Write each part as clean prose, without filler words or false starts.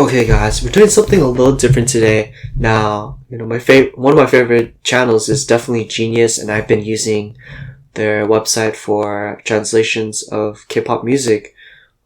Okay, guys, we're doing something a little different today. Now, one of my favorite channels is definitely Genius, and I've been using their website for translations of K-pop music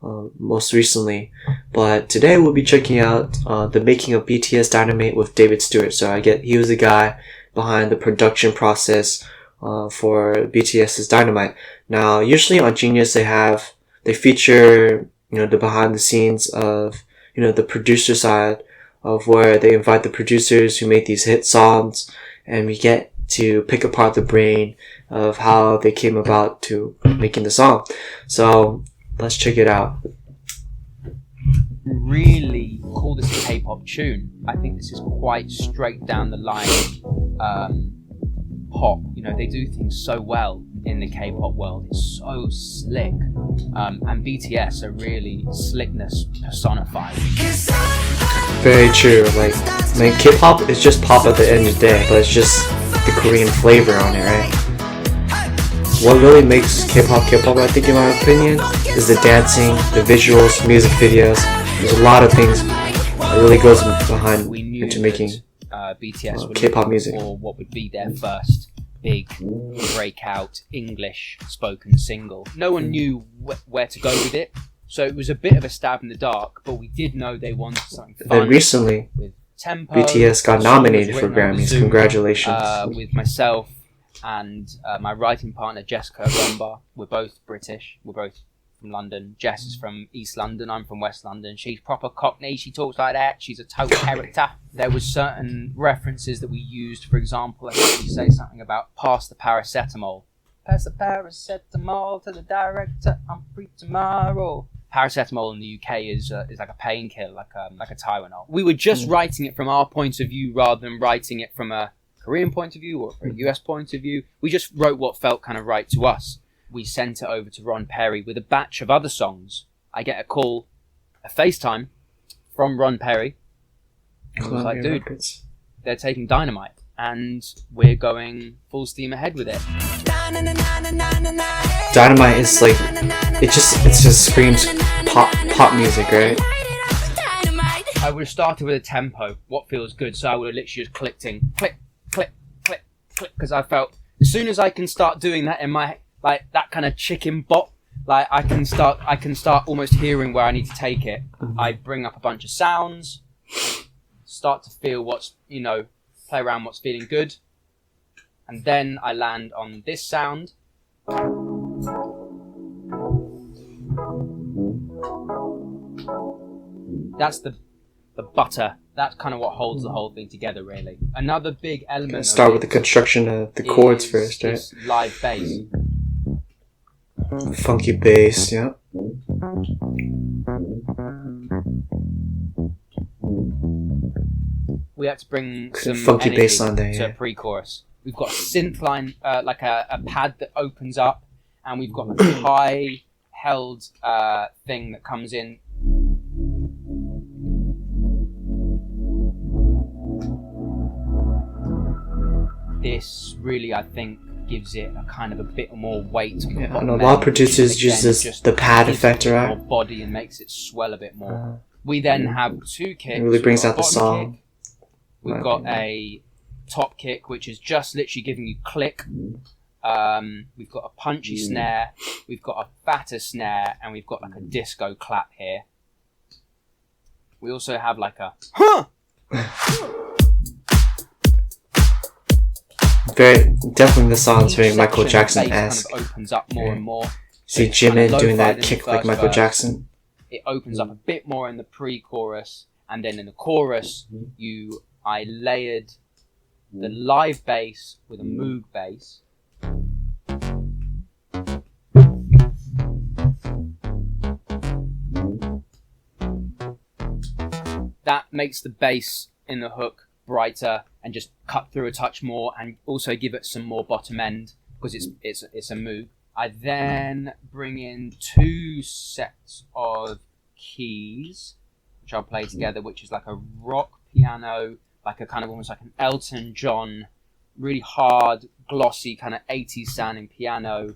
most recently. But today we'll be checking out the making of BTS Dynamite with David Stewart. So he was the guy behind the production process for BTS's Dynamite. Now, usually on Genius they feature the behind the scenes of the producer side of where they invite the producers who made these hit songs, and we get to pick apart the brain of how they came about to making the song. So let's check it out. Really call this a K-pop tune. I think this is quite straight down the line pop. They do things so well in the K-pop world. It's so slick, and BTS are really slickness personified. Very true. K-pop is just pop at the end of the day, but it's just the Korean flavor on it, right? What really makes K-pop K-pop, I think, in my opinion, is the dancing, the visuals, music videos. There's a lot of things that really goes behind into making BTS would K-pop music, or what would be their first big breakout English spoken single. No one knew where to go with it, so it was a bit of a stab in the dark, but we did know they wanted something fun. Then recently, with tempo, BTS got nominated for Grammys. Congratulations. With myself and my writing partner Jessica Gomba. We're both British. We're both from London. Jess is from East London. I'm from West London. She's proper Cockney. She talks like that. She's a total character. There was certain references that we used. For example, I think we say something about pass the paracetamol. Pass the paracetamol to the director. I'm free tomorrow. Paracetamol in the UK is like a painkiller, like a Tylenol. We were just writing it from our point of view rather than writing it from a Korean point of view or a US point of view. We just wrote what felt kind of right to us. We sent it over to Ron Perry with a batch of other songs. I get a call, a FaceTime from Ron Perry. And I was like, dude, they're taking Dynamite and we're going full steam ahead with it. Dynamite is like, it just screams pop music, right? I would have started with a tempo, what feels good, so I would have literally just click, click, click, click, because I felt as soon as I can start doing that in my, like that kind of chicken bop, like I can start almost hearing where I need to take it. I bring up a bunch of sounds, start to feel play around what's feeling good, and then I land on this sound. That's the butter. That's kind of what holds the whole thing together, really. Another big element. Let's start with the construction of the chords first, right? Live bass. Funky bass, yeah. We have to bring some funky energy bass line there, to a pre-chorus. We've got a synth line, like a pad that opens up, and we've got a high held thing that comes in. This really, I think, gives it a kind of a bit more weight. Yeah, and a lot of producers use the pad effect, right? More body and makes it swell a bit more. We then have two kicks. It really brings out the song. We've got a top kick, which is just literally giving you click. We've got a punchy snare. We've got a fatter snare, and we've got like a disco clap here. We also have like a huh. Definitely the song's very Michael Jackson-esque. Kind of opens up more and more. See Jimin doing that kick like Michael Jackson. It opens up a bit more in the pre-chorus, and then in the chorus, I layered the live bass with a Moog bass. That makes the bass in the hook brighter and just cut through a touch more, and also give it some more bottom end because it's a Moog. I then bring in two sets of keys, which I'll play together, which is like a rock piano, like a kind of almost like an Elton John, really hard, glossy, kind of 80s sounding piano.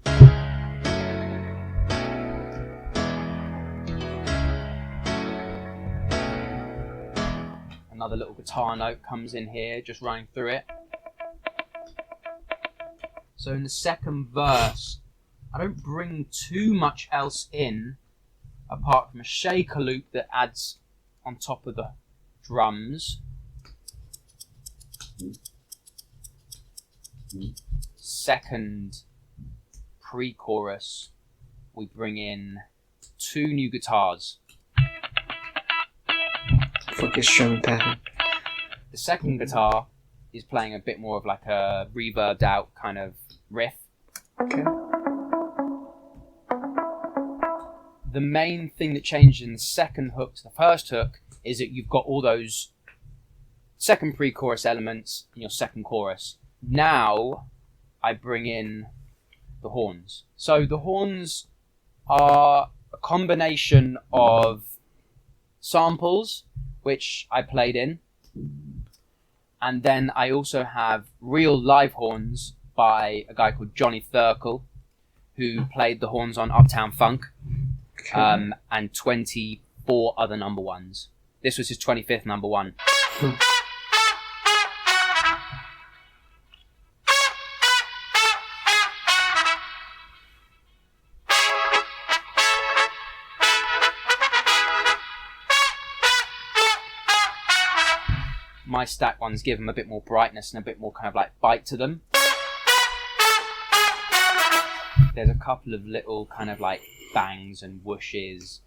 Another little guitar note comes in here, just running through it. So in the second verse, I don't bring too much else in, apart from a shaker loop that adds on top of the drums. Second pre-chorus, we bring in 2 new guitars. Fucking strumming pattern. The second guitar is playing a bit more of like a reverbed out kind of riff. Okay. The main thing that changes in the second hook to the first hook is that you've got all those second pre-chorus elements in your second chorus. Now I bring in the horns. So the horns are a combination of samples which I played in, and then I also have real live horns by a guy called Johnny Thurkel, who played the horns on Uptown Funk, and 24 other number ones. This was his 25th number one. My stack ones give them a bit more brightness and a bit more kind of like bite to them. There's a couple of little kind of like bangs and whooshes.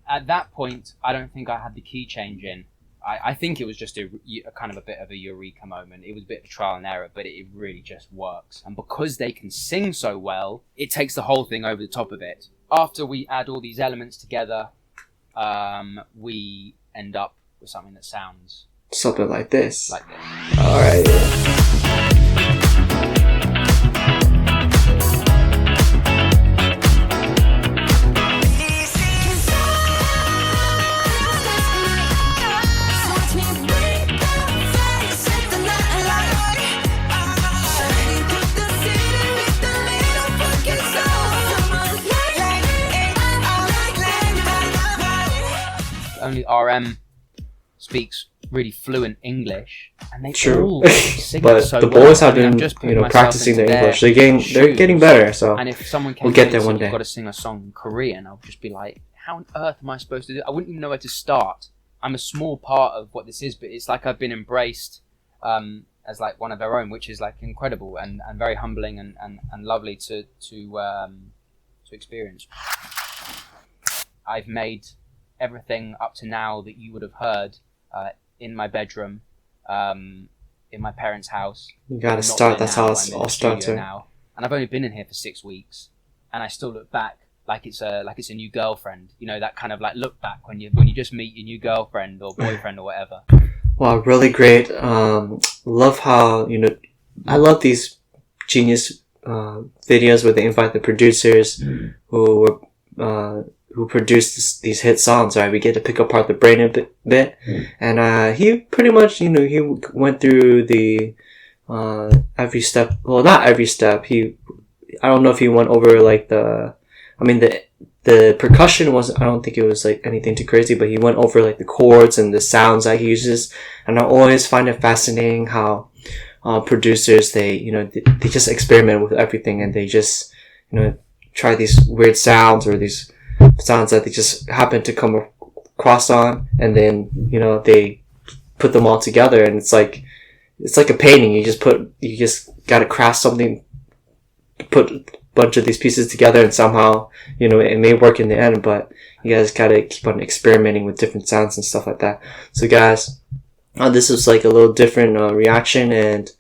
At that point, I don't think I had the key change in. I think it was just a kind of a bit of a eureka moment. It was a bit of trial and error, but it really just works. And because they can sing so well, it takes the whole thing over the top of it. After we add all these elements together, we end up with something that sounds something like this. Like this. All right. Only RM speaks really fluent English, and they True. all sing But so the well. boys have I mean, I'm been, just putting myself practicing their into English. shoes. They're getting better. So And if someone came we'll get to me there and one said, day. "You've got to sing a song in Korean," I'll just be like, "How on earth am I supposed to do it?" I wouldn't even know where to start. I'm a small part of what this is, but it's like I've been embraced as like one of their own, which is like incredible and very humbling and lovely to experience. I've made everything up to now that you would have heard in my bedroom, in my parents' house. You gotta I'm not start. there That's now, how I'm it's in all the studio starts. now, and I've only been in here for 6 weeks, and I still look back like it's a new girlfriend. You know, that kind of like look back when you just meet your new girlfriend or boyfriend or whatever. Wow, really great. Love how I love these genius videos where they invite the producers who produced these hit songs, right? We get to pick apart the brain a bit. And he pretty much, he went through the every step. Well, not every step. I don't know if he went over like the percussion wasn't, I don't think it was like anything too crazy, but he went over like the chords and the sounds that he uses. And I always find it fascinating how producers, they just experiment with everything, and they just try these weird sounds or these sounds that they just happen to come across on, and then they put them all together, and it's like a painting. You just gotta craft something, put a bunch of these pieces together, and somehow it may work in the end, but you guys gotta keep on experimenting with different sounds and stuff like that. So guys, this is like a little different reaction, and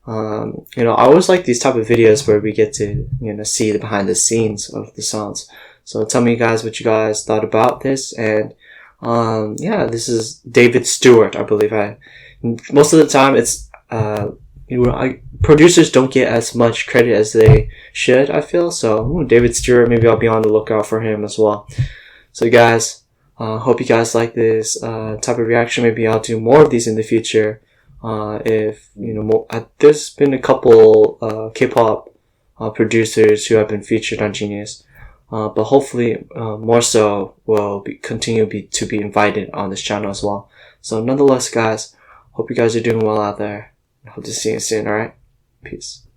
I always like these type of videos where we get to see the behind the scenes of the songs. So tell me guys what you guys thought about this. And this is David Stewart, I believe. Most of the time it's producers don't get as much credit as they should, I feel. So David Stewart, maybe I'll be on the lookout for him as well. So guys, hope you guys like this type of reaction. Maybe I'll do more of these in the future. If there's been a couple K-pop producers who have been featured on Genius. but hopefully more so will continue to be invited on this channel as well. So nonetheless, guys, hope you guys are doing well out there. Hope to see you soon. All right, peace.